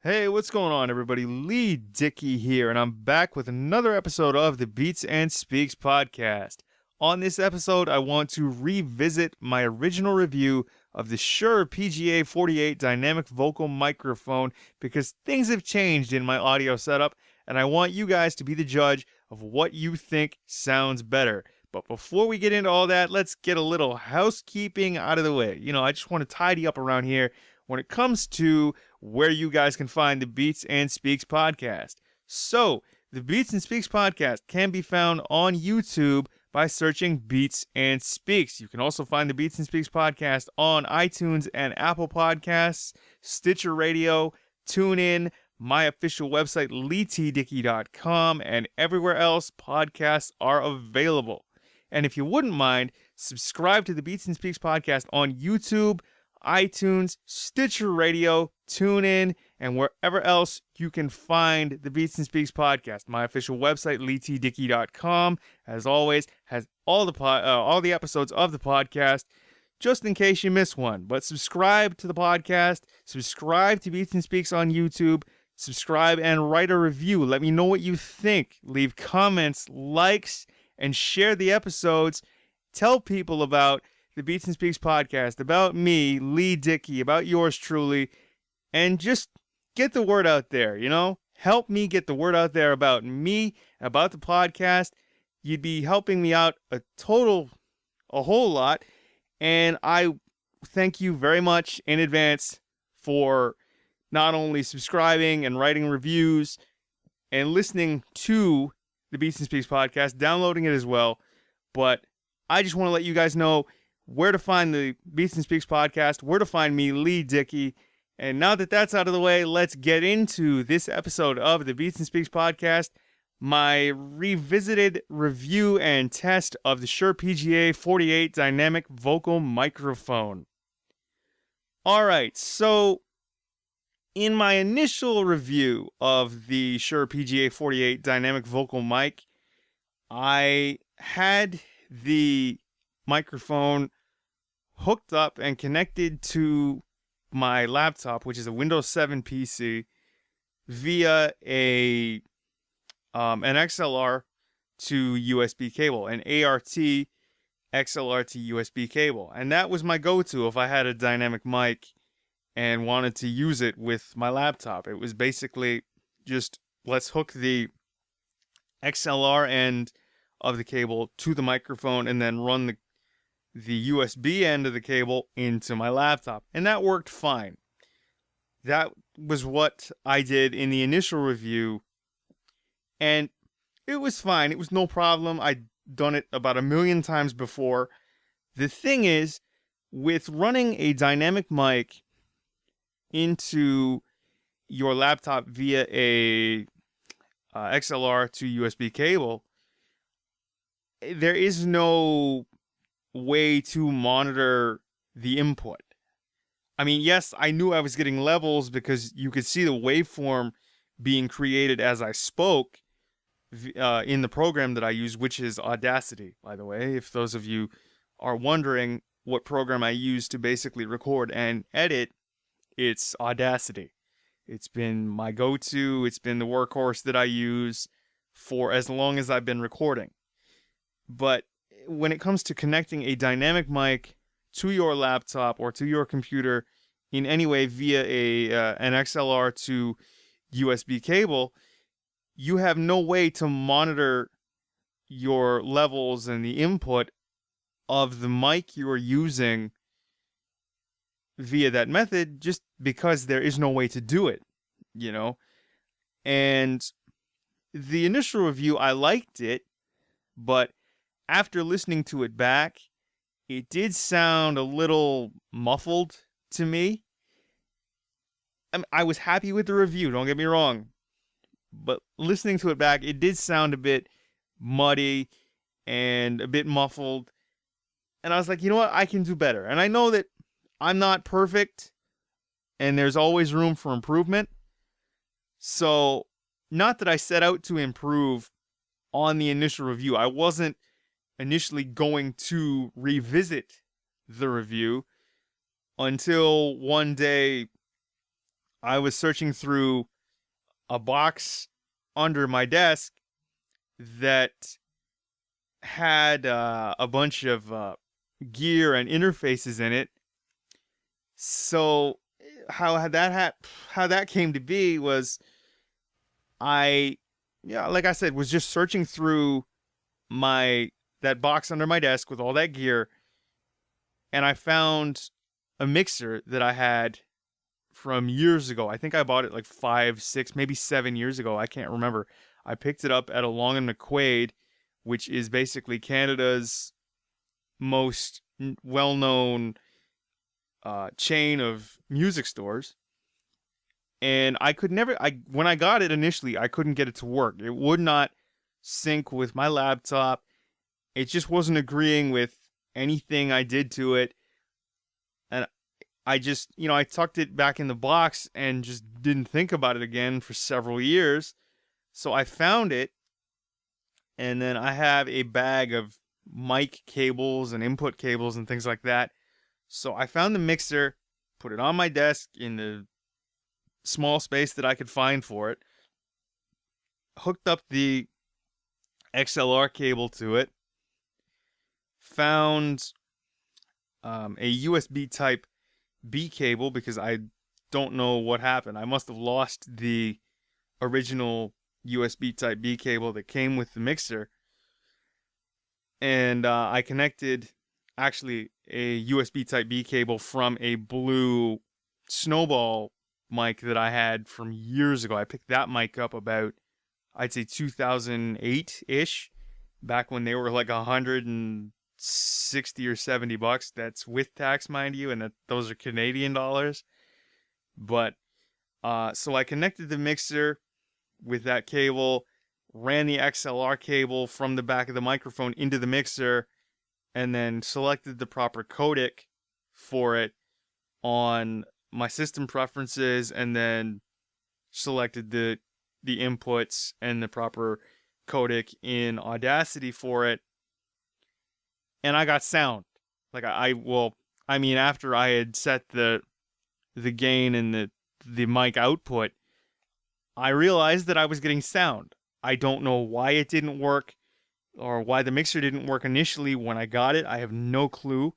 Hey, what's going on, everybody? Leigh Dickey here, and I'm back with another episode of the Beats and Speaks podcast. On this episode, I want to revisit my original review of the Shure PGA48 dynamic vocal microphone because things have changed in my audio setup, and I want you guys to be the judge of what you think sounds better. But before we get into all that, let's get a little housekeeping out of the way. I just want to tidy up around here when it comes to where you guys can find the Beats and Speaks podcast. So, the Beats and Speaks podcast can be found on YouTube by searching Beats and Speaks. You can also find the Beats and Speaks podcast on iTunes and Apple Podcasts, Stitcher Radio, TuneIn, my official website, LeighTDickey.com, and everywhere else podcasts are available. And if you wouldn't mind, subscribe to the Beats and Speaks podcast on YouTube, iTunes, Stitcher Radio, TuneIn, and wherever else you can find the Beats and Speaks podcast. My official website, LeighTDickey.com, as always, has all the episodes of the podcast, just in case you miss one. But subscribe to the podcast, subscribe to Beats and Speaks on YouTube, subscribe and write a review. Let me know what you think. Leave comments, likes, and share the episodes. Tell people about the Beats and Speaks podcast, about me, Leigh Dickey, about yours truly, and just get the word out there, Help me get the word out there about me, about the podcast. You'd be helping me out a whole lot, and I thank you very much in advance for not only subscribing and writing reviews and listening to the Beats and Speaks podcast, downloading it as well, but I just want to let you guys know where to find the Beats and Speaks podcast, where to find me, Leigh Dickey. And now that that's out of the way, let's get into this episode of the Beats and Speaks podcast, my revisited review and test of the Shure PGA48 dynamic vocal microphone. All right, so in my initial review of the Shure PGA48 dynamic vocal mic, I had the microphone hooked up and connected to my laptop, which is a Windows 7 PC, via an XLR to USB cable, an ART XLR to USB cable. And that was my go-to if I had a dynamic mic and wanted to use it with my laptop. It was basically just, let's hook the XLR end of the cable to the microphone and then run the USB end of the cable into my laptop. And that worked fine. That was what I did in the initial review. And it was fine. It was no problem. I'd done it about 1,000,000 times before. The thing is, with running a dynamic mic into your laptop via a XLR to USB cable, there is no way to monitor the input. I mean, yes, I knew I was getting levels because you could see the waveform being created as I spoke in the program that I use, which is Audacity, by the way. If those of you are wondering what program I use to basically record and edit, it's Audacity. It's been my go-to. It's been the workhorse that I use for as long as I've been recording. But when it comes to connecting a dynamic mic to your laptop or to your computer in any way via an XLR to USB cable, you have no way to monitor your levels and the input of the mic you are using via that method, just because there is no way to do it, And the initial review, I liked it, but after listening to it back, it did sound a little muffled to me. I was happy with the review, don't get me wrong. But listening to it back, it did sound a bit muddy and a bit muffled. And I was like, you know what? I can do better. And I know that I'm not perfect, and there's always room for improvement. So, not that I set out to improve on the initial review. I wasn't initially going to revisit the review until one day I was searching through a box under my desk that had a bunch of gear and interfaces in it. So how that came to be was like I said, was just searching through that box under my desk with all that gear, and I found a mixer that I had from years ago. I think I bought it like 5, 6, maybe 7 years ago. I can't remember. I picked it up at a Long and McQuaid, which is basically Canada's most well-known chain of music stores. And when I got it initially, I couldn't get it to work. It would not sync with my laptop. It just wasn't agreeing with anything I did to it. And I just, I tucked it back in the box and just didn't think about it again for several years. So I found it, and then I have a bag of mic cables and input cables and things like that. So I found the mixer, put it on my desk in the small space that I could find for it, hooked up the XLR cable to it, found a USB type B cable because I don't know what happened. I must have lost the original USB type B cable that came with the mixer. And I connected actually a USB type B cable from a blue Snowball mic that I had from years ago. I picked that mic up about, I'd say 2008-ish, back when they were like $160 or $70. That's with tax, mind you, and those are Canadian dollars. But so I connected the mixer with that cable, ran the XLR cable from the back of the microphone into the mixer, and then selected the proper codec for it on my system preferences, and then selected the inputs and the proper codec in Audacity for it, and I got sound. Like after I had set the gain and the mic output, I realized that I was getting sound. I don't know why it didn't work, or why the mixer didn't work initially when I got it. I have no clue,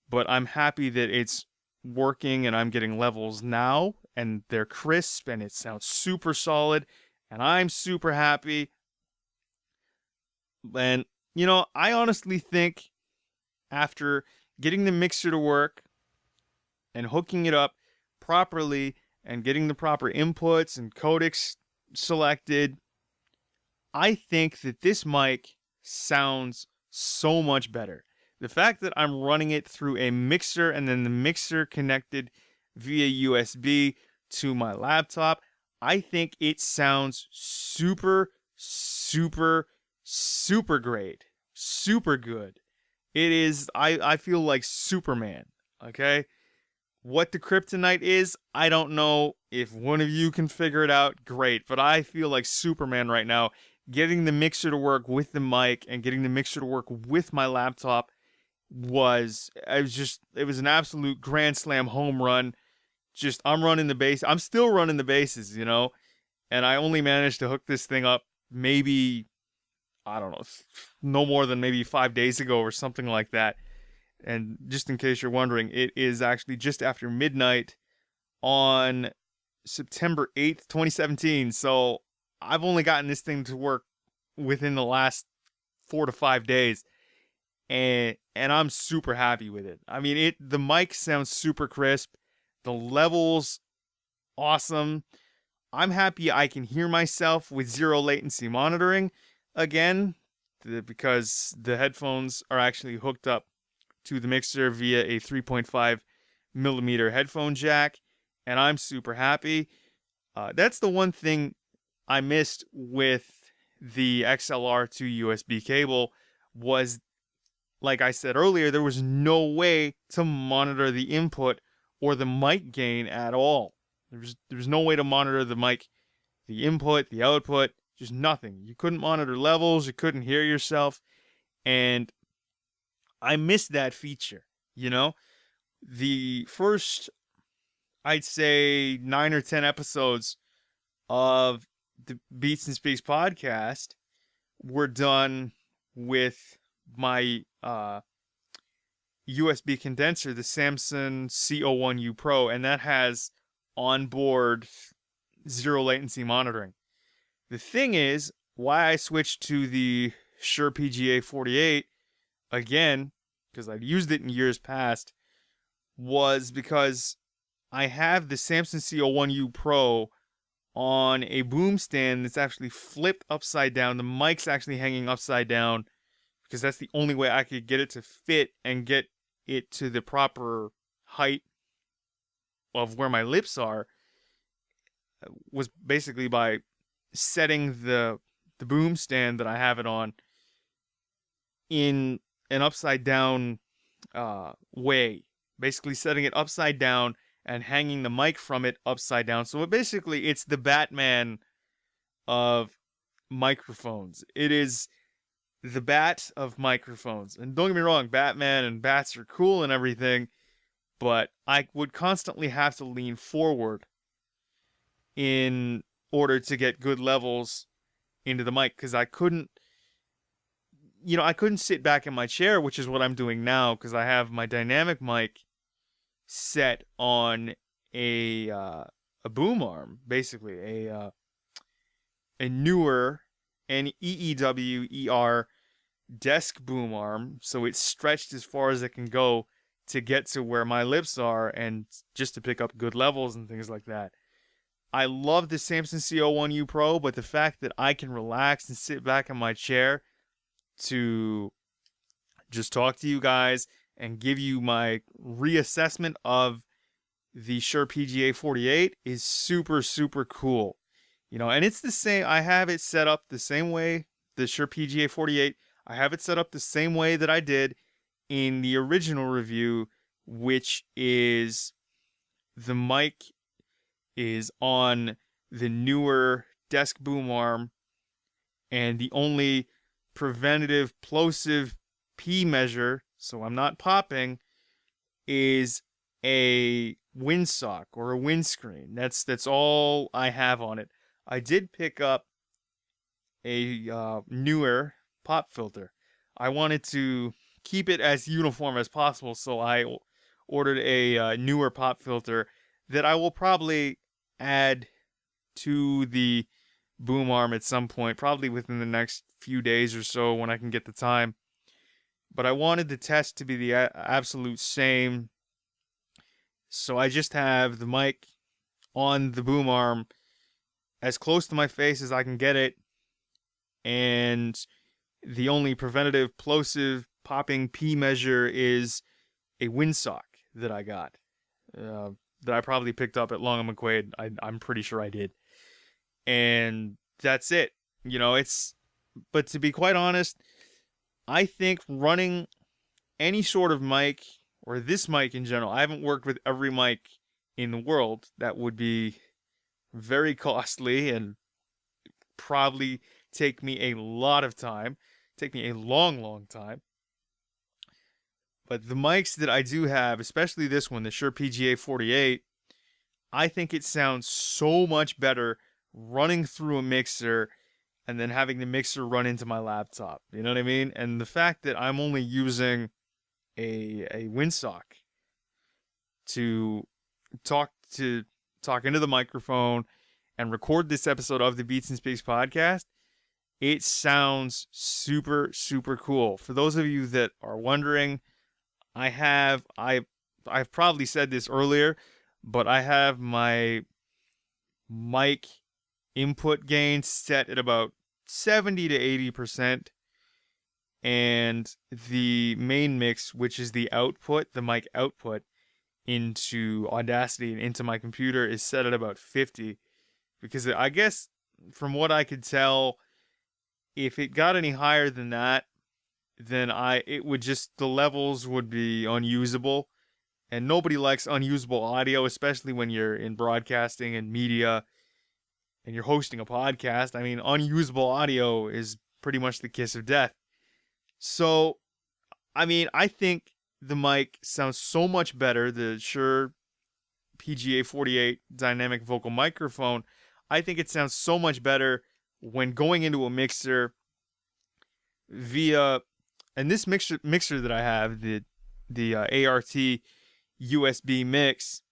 but I'm happy that it's working and I'm getting levels now, and they're crisp and it sounds super solid, and I'm super happy. And I honestly think after getting the mixer to work and hooking it up properly and getting the proper inputs and codecs selected, I think that this mic sounds so much better. The fact that I'm running it through a mixer and then the mixer connected via USB to my laptop, I think it sounds super, super, super great. Super good. It is, I feel like Superman, okay? What the kryptonite is, I don't know. If one of you can figure it out, great. But I feel like Superman right now, getting the mixer to work with the mic and getting the mixer to work with my laptop it was an absolute grand slam home run. I'm running the base. I'm still running the bases, and I only managed to hook this thing up maybe, I don't know, no more than maybe 5 days ago or something like that. And just in case you're wondering, it is actually just after midnight on September 8th, 2017. So I've only gotten this thing to work within the last 4 to 5 days. And I'm super happy with it. I mean, the mic sounds super crisp. The levels, awesome. I'm happy I can hear myself with zero latency monitoring again, because the headphones are actually hooked up to the mixer via a 3.5 millimeter headphone jack, and I'm super happy. That's the one thing I missed with the XLR to USB cable was, like I said earlier, there was no way to monitor the input or the mic gain at all. There was no way to monitor the mic, the input, the output, just nothing. You couldn't monitor levels, you couldn't hear yourself, and I missed that feature, The first, I'd say 9 or 10 episodes of the Beats and Speaks podcast were done with my USB condenser, the Samsung CO1U Pro, and that has onboard zero latency monitoring. The thing is, why I switched to the Shure PGA48 again, because I'd used it in years past, was because I have the Samsung CO1U Pro on a boom stand that's actually flipped upside down. The mic's actually hanging upside down because that's the only way I could get it to fit and get it to the proper height of where my lips are, was basically by setting the boom stand that I have it on in an upside down way. Basically setting it upside down and hanging the mic from it upside down. So it's the Batman of microphones. It is the bat of microphones. And don't get me wrong, Batman and bats are cool and everything, but I would constantly have to lean forward in order to get good levels into the mic, because I couldn't sit back in my chair, which is what I'm doing now, because I have my dynamic mic set on a boom arm, basically a newer an EEWER desk boom arm, so it's stretched as far as it can go to get to where my lips are and just to pick up good levels and things like that. I love the Samsung CO1U Pro, but the fact that I can relax and sit back in my chair to just talk to you guys and give you my reassessment of the Shure PGA48 is super, super cool. And it's the same. I have it set up the same way, the Shure PGA48. I have it set up the same way that I did in the original review, which is the mic is on the newer desk boom arm, and the only preventative plosive P measure, so I'm not popping, is a windsock or a windscreen. That's all I have on it. I did pick up a newer pop filter. I wanted to keep it as uniform as possible, so I ordered a newer pop filter that I will probably add to the boom arm at some point, probably within the next few days or so when I can get the time. But I wanted the test to be the absolute same, so I just have the mic on the boom arm as close to my face as I can get it, and the only preventative plosive popping P measure is a windsock that I got, that I probably picked up at Long and McQuaid. I'm pretty sure I did. And that's it. But to be quite honest, I think running any sort of mic, or this mic in general, I haven't worked with every mic in the world. That would be very costly and probably take me a lot of time, take me a long, long time. But the mics that I do have, especially this one, the Shure PGA48, I think it sounds so much better running through a mixer and then having the mixer run into my laptop. You know what I mean? And the fact that I'm only using a windsock to talk into the microphone and record this episode of the Beats and Speaks podcast, it sounds super, super cool. For those of you that are wondering, I've probably said this earlier, but I have my mic input gain set at about 70 to 80%, and the main mix, which is the output, the mic output into Audacity and into my computer, is set at about 50, because I guess from what I could tell, if it got any higher than that, then the levels would be unusable, and nobody likes unusable audio, especially when you're in broadcasting and media and you're hosting a podcast. I mean, unusable audio is pretty much the kiss of death. So, I mean, I think the mic sounds so much better, the Shure PGA48 dynamic vocal microphone. I think it sounds so much better when going into a mixer via, and this mixer that I have, the ART USB mix,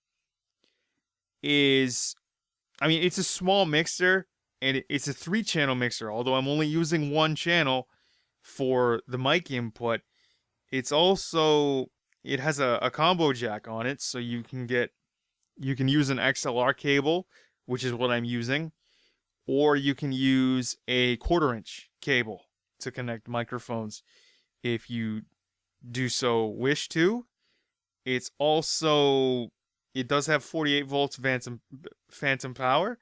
is, I mean, it's a small mixer, and it's a 3-channel mixer, although I'm only using 1 channel for the mic input. It's also, it has a combo jack on it, so you can use an XLR cable, which is what I'm using, or you can use a 1/4-inch cable to connect microphones if you do so wish to. It's also, it does have 48 volts phantom power,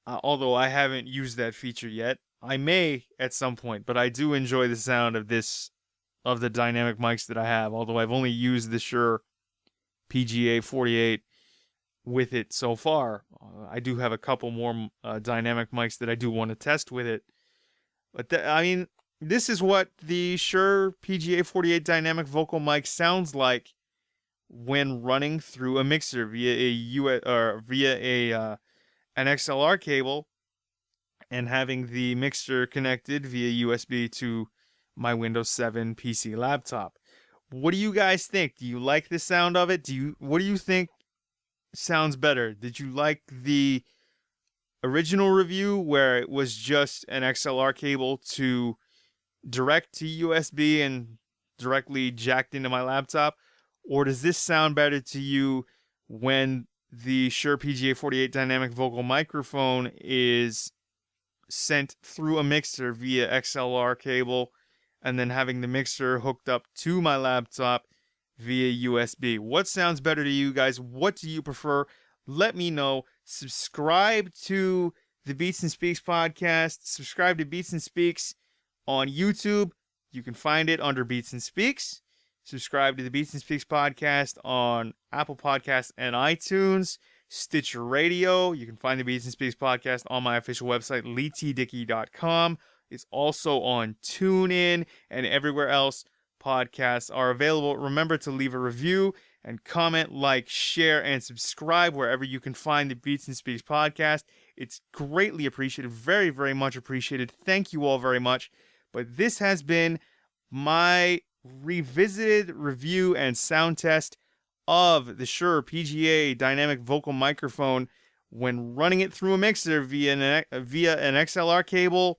although I haven't used that feature yet. I may at some point, but I do enjoy the sound of the dynamic mics that I have, although I've only used the Shure PGA48 with it so far. I do have a couple more dynamic mics that I do want to test with it. But I mean, this is what the Shure PGA48 dynamic vocal mic sounds like when running through a mixer via an XLR cable and having the mixer connected via USB to my Windows 7 PC laptop. What do you guys think? Do you like the sound of it? What do you think sounds better? Did you like the original review where it was just an XLR cable to direct to USB and directly jacked into my laptop? Or does this sound better to you when the Shure PGA48 dynamic vocal microphone is sent through a mixer via XLR cable and then having the mixer hooked up to my laptop via USB? What sounds better to you guys? What do you prefer? Let me know. Subscribe to the Beats and Speaks podcast. Subscribe to Beats and Speaks on YouTube. You can find it under Beats and Speaks. Subscribe to the Beats and Speaks podcast on Apple Podcasts and iTunes, Stitcher Radio. You can find the Beats and Speaks podcast on my official website, leightdickey.com. It's also on TuneIn and everywhere else podcasts are available. Remember to leave a review and comment, like, share, and subscribe wherever you can find the Beats and Speaks podcast. It's greatly appreciated, very, very much appreciated. Thank you all very much. But this has been my revisited review and sound test of the Shure PGA dynamic vocal microphone when running it through a mixer via an XLR cable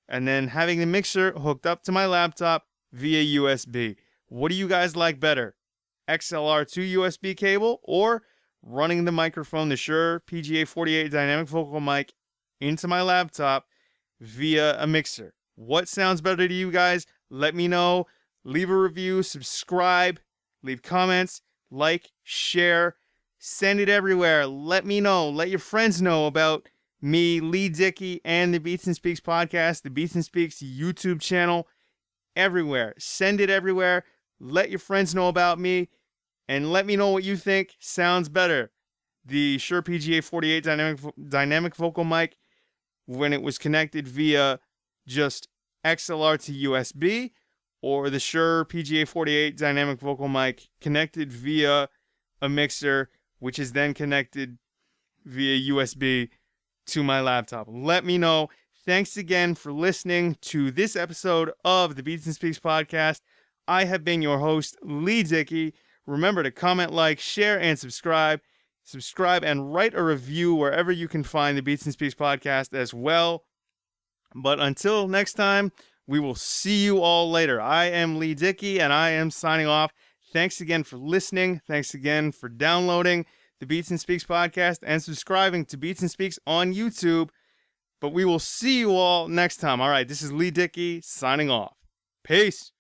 and then having the mixer hooked up to my laptop via USB. What do you guys like better? XLR to USB cable or running the microphone, the Shure PGA48 dynamic vocal mic, into my laptop via a mixer? What sounds better to you guys? Let me know. Leave a review, subscribe, leave comments, like, share, send it everywhere. Let me know. Let your friends know about me, Leigh Dickey, and the Beats and Speaks podcast, the Beats and Speaks YouTube channel, everywhere. Send it everywhere. Let your friends know about me, and let me know what you think sounds better. The Shure PGA48 dynamic vocal mic when it was connected via just XLR to USB, or the Shure PGA48 dynamic vocal mic connected via a mixer, which is then connected via USB to my laptop. Let me know. Thanks again for listening to this episode of the Beats and Speaks podcast. I have been your host, Leigh Dickey. Remember to comment, like, share, and subscribe. Subscribe and write a review wherever you can find the Beats and Speaks podcast as well. But until next time, we will see you all later. I am Leigh Dickey, and I am signing off. Thanks again for listening. Thanks again for downloading the Beats and Speaks podcast and subscribing to Beats and Speaks on YouTube. But we will see you all next time. All right, this is Leigh Dickey signing off. Peace.